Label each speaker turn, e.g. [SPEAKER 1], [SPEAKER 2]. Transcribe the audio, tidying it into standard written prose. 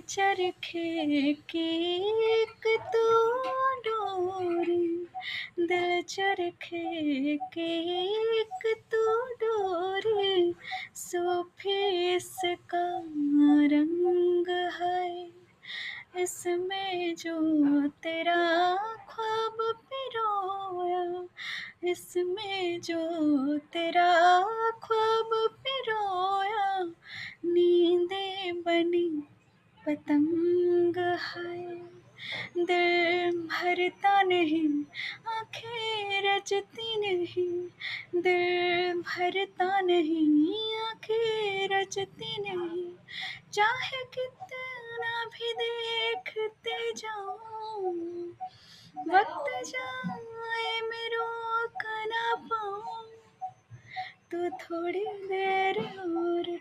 [SPEAKER 1] चरखे की एक तो डोरी, दिल चरखे की एक तो डोरी, सूफी इसका रंग है। इसमें जो तेरा ख्वाब पिरोया, इसमें जो तेरा ख्वाब पिरोया, नींदे बनी पतंग है। दिल भरता नहीं, आँखें रचती नहीं, दिल भरता नहीं, आँखें रचती नहीं। चाहे कितना भी देखते जाऊं, वक्त जाए मैं रोक ना पाऊं। तो थोड़ी देर और